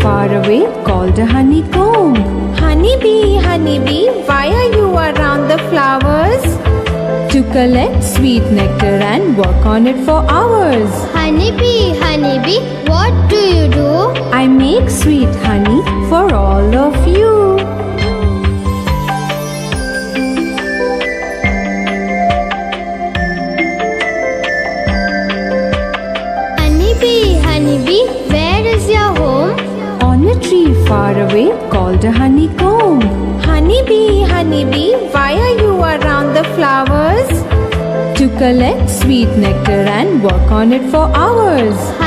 far away called a honeycomb. Honeybee, honeybee, why are you around the flowers? To collect sweet nectar and work on it for hours. Honeybee, honeybee, what do you do? I make sweet honey for all of you. Honeybee, honeybee, where is your home? On a tree far away called a honeycomb. Honeybee, honeybee, why are you around the flowers? To collect sweet nectar and work on it for hours.